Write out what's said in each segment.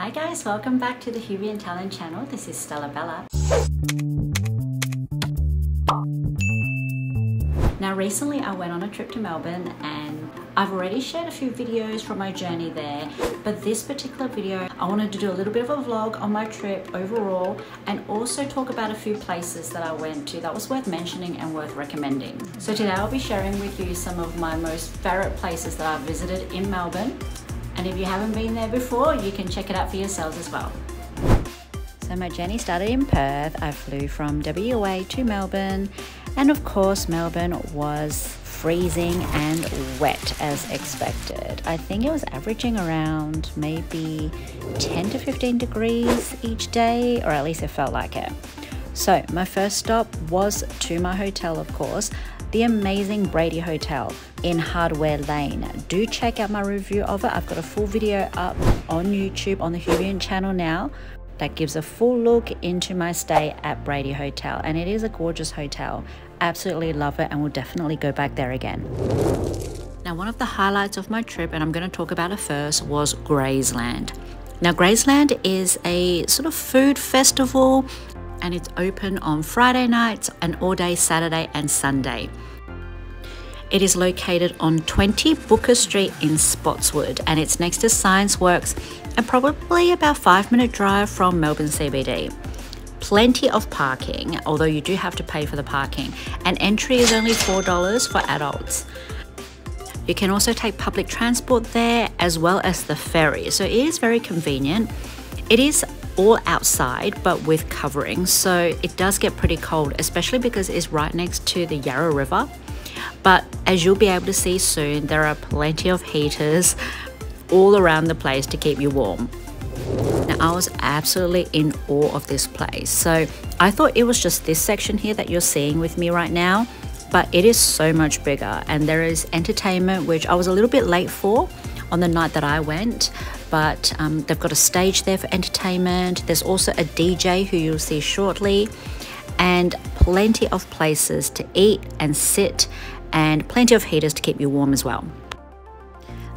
Hi guys, welcome back to the HUBient channel. This is Stella Bella. Now recently I went on a trip to Melbourne and I've already shared a few videos from my journey there, but this particular video I wanted to do a little bit of a vlog on my trip overall and also talk about a few places that I went to that was worth mentioning and worth recommending. So today I'll be sharing with you some of my most favorite places that I've visited in Melbourne, and if you haven't been there before you can check it out for yourselves as well. So my journey started in Perth. I flew from WA to Melbourne, and of course Melbourne was freezing and wet as expected. I think it was averaging around maybe 10 to 15 degrees each day, or at least it felt like it. So my first stop was to my hotel, of course, the amazing Brady Hotel in Hardware Lane. Do check out my review of it. I've got a full video up on YouTube on the HUBient channel now that gives a full look into my stay at Brady Hotel, and it is a gorgeous hotel. Absolutely love it and will definitely go back there again. Now one of the highlights of my trip, and I'm going to talk about it first, was Grazeland. Now Grazeland is a sort of food festival and it's open on Friday nights and all day Saturday and Sunday. It is located on 20 Booker Street in Spotswood, and it's next to Science Works and probably about 5-minute drive from Melbourne CBD. Plenty of parking, although you do have to pay for the parking, and entry is only $4 for adults. You can also take public transport there as well as the ferry, so it is very convenient. It is all outside but with covering, so it does get pretty cold, especially because it's right next to the Yarra River. But as you'll be able to see soon, there are plenty of heaters all around the place to keep you warm. Now I was absolutely in awe of this place. So I thought it was just this section here that you're seeing with me right now, but it is so much bigger, and there is entertainment, which I was a little bit late for on the night that I went, but they've got a stage there for entertainment. There's also a DJ who you'll see shortly, and plenty of places to eat and sit, and plenty of heaters to keep you warm as well.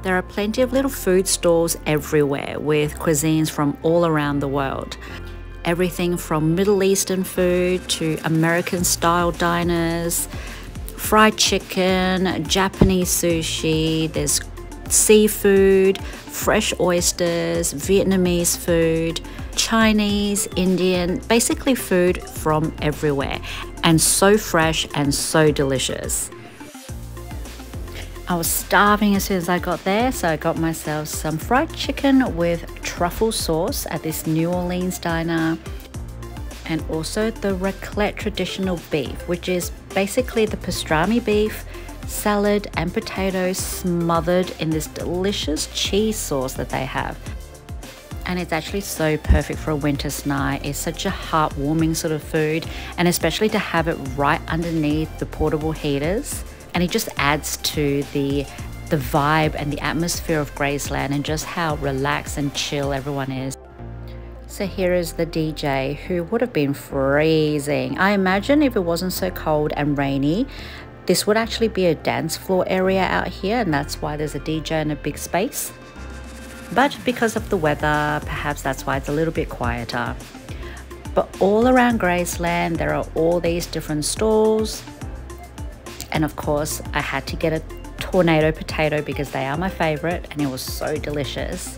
There are plenty of little food stalls everywhere with cuisines from all around the world. Everything from Middle Eastern food to American style diners, fried chicken, Japanese sushi, there's seafood, fresh oysters, Vietnamese food, Chinese, Indian, basically food from everywhere, and so fresh and so delicious. I was starving as soon as I got there, so I got myself some fried chicken with truffle sauce at this New Orleans diner, and also the raclette traditional beef, which is basically the pastrami beef, salad and potatoes smothered in this delicious cheese sauce that they have. And it's actually so perfect for a winter's night. It's such a heartwarming sort of food, and especially to have it right underneath the portable heaters. And it just adds to the vibe and the atmosphere of Grazeland and just how relaxed and chill everyone is. So here is the DJ, who would have been freezing. I imagine if it wasn't so cold and rainy, this would actually be a dance floor area out here, and that's why there's a DJ in a big space. But because of the weather, perhaps that's why it's a little bit quieter. But all around Grazeland, there are all these different stalls. And of course, I had to get a tornado potato because they are my favorite, and it was so delicious.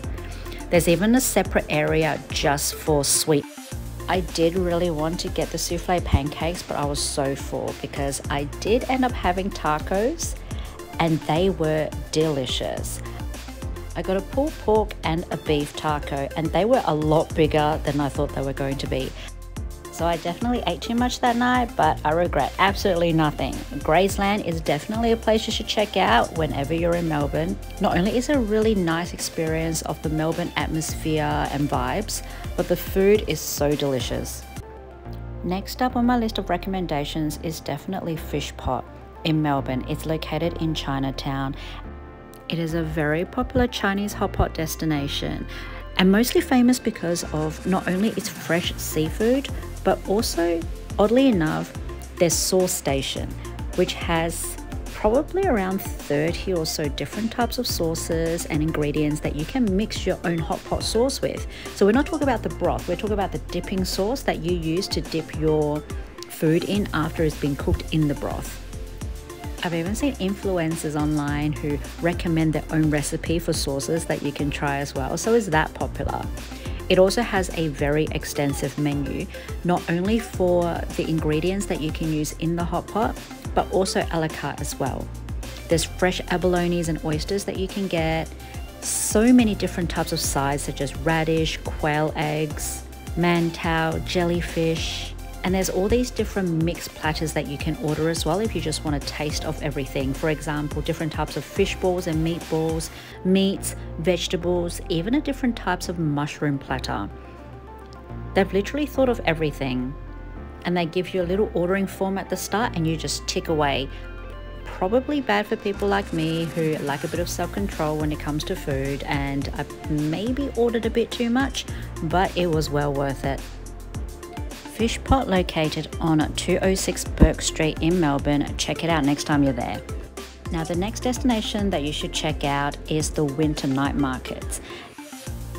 There's even a separate area just for sweet. I did really want to get the souffle pancakes, but I was so full because I did end up having tacos, and they were delicious. I got a pulled pork and a beef taco, and they were a lot bigger than I thought they were going to be. So I definitely ate too much that night, but I regret absolutely nothing. Grazeland is definitely a place you should check out whenever you're in Melbourne. Not only is it a really nice experience of the Melbourne atmosphere and vibes, but the food is so delicious. Next up on my list of recommendations is definitely Fishpot in Melbourne. It's located in Chinatown. It is a very popular Chinese hot pot destination, and mostly famous because of not only its fresh seafood, but also, oddly enough, their sauce station, which has probably around 30 or so different types of sauces and ingredients that you can mix your own hot pot sauce with. So we're not talking about the broth, we're talking about the dipping sauce that you use to dip your food in after it's been cooked in the broth. I've even seen influencers online who recommend their own recipe for sauces that you can try as well. So it's that popular. It also has a very extensive menu, not only for the ingredients that you can use in the hot pot, but also a la carte as well. There's fresh abalones and oysters that you can get, so many different types of sides such as radish, quail eggs, mantou, jellyfish, and there's all these different mixed platters that you can order as well if you just want a taste of everything. For example, different types of fish balls and meatballs, meats, vegetables, even a different types of mushroom platter. They've literally thought of everything, and they give you a little ordering form at the start and you just tick away. Probably bad for people like me who lack a bit of self-control when it comes to food, and I maybe ordered a bit too much, but it was well worth it. Fishpot, located on 206 Bourke Street in Melbourne. Check it out next time you're there. Now the next destination that you should check out is the winter night markets.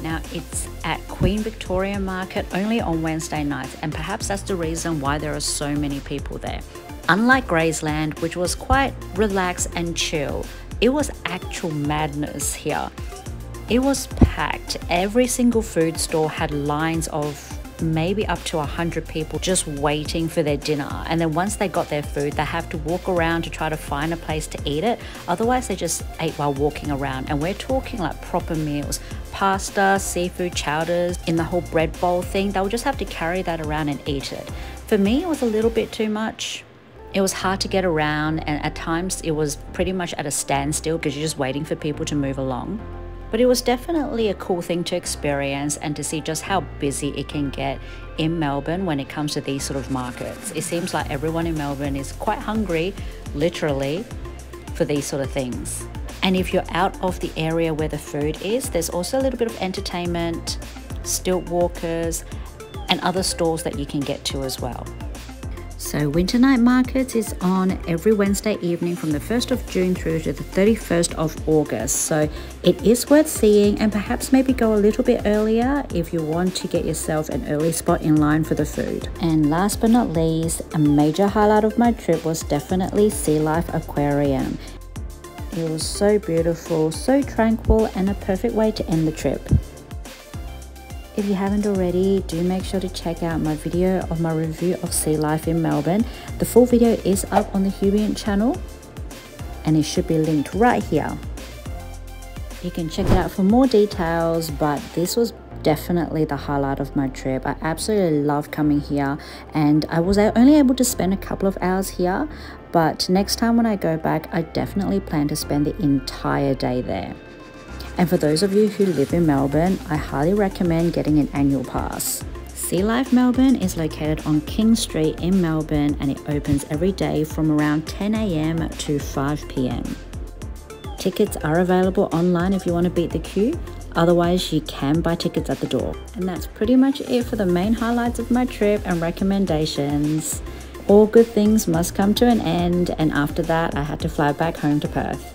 Now it's at Queen Victoria Market only on Wednesday nights, and perhaps that's the reason why there are so many people there. Unlike Grazeland, which was quite relaxed and chill, it was actual madness here. It was packed. Every single food store had lines of maybe up to 100 people just waiting for their dinner, and then once they got their food they have to walk around to try to find a place to eat it, otherwise they just ate while walking around. And we're talking like proper meals, pasta, seafood chowders in the whole bread bowl thing. They would just have to carry that around and eat it. For me it was a little bit too much. It was hard to get around, and at times it was pretty much at a standstill because you're just waiting for people to move along. But it was definitely a cool thing to experience and to see just how busy it can get in Melbourne when it comes to these sort of markets. It seems like everyone in Melbourne is quite hungry, literally, for these sort of things. And if you're out of the area where the food is, there's also a little bit of entertainment, stilt walkers, and other stalls that you can get to as well. So Winter Night Markets is on every Wednesday evening from the 1st of June through to the 31st of August. So it is worth seeing, and perhaps maybe go a little bit earlier if you want to get yourself an early spot in line for the food. And last but not least, a major highlight of my trip was definitely Sea Life Aquarium. It was so beautiful, so tranquil, and a perfect way to end the trip. If you haven't already, do make sure to check out my video of my review of Sea Life in Melbourne. The full video is up on the HUBient channel, and it should be linked right here. You can check it out for more details, but this was definitely the highlight of my trip. I absolutely love coming here, and I was only able to spend a couple of hours here, but next time when I go back, I definitely plan to spend the entire day there. And for those of you who live in Melbourne, I highly recommend getting an annual pass. Sea Life Melbourne is located on King Street in Melbourne, and it opens every day from around 10 AM to 5 PM. Tickets are available online if you want to beat the queue. Otherwise, you can buy tickets at the door. And that's pretty much it for the main highlights of my trip and recommendations. All good things must come to an end, and after that, I had to fly back home to Perth.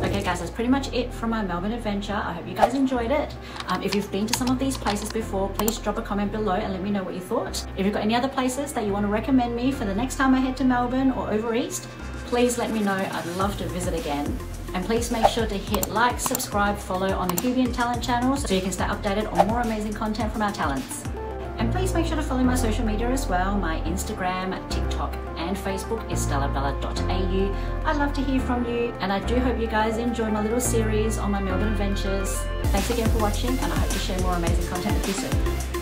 Okay guys, that's pretty much it from my Melbourne adventure. I hope you guys enjoyed it. If you've been to some of these places before, please drop a comment below and let me know what you thought. If you've got any other places that you want to recommend me for the next time I head to Melbourne or over east, please let me know. I'd love to visit again. And please make sure to hit like, subscribe, follow on the HUBient Talent channel so you can stay updated on more amazing content from our talents. And please make sure to follow my social media as well. My Instagram, TikTok and Facebook is stellabella.au. I'd love to hear from you, and I do hope you guys enjoyed my little series on my Melbourne adventures. Thanks again for watching, and I hope to share more amazing content with you soon.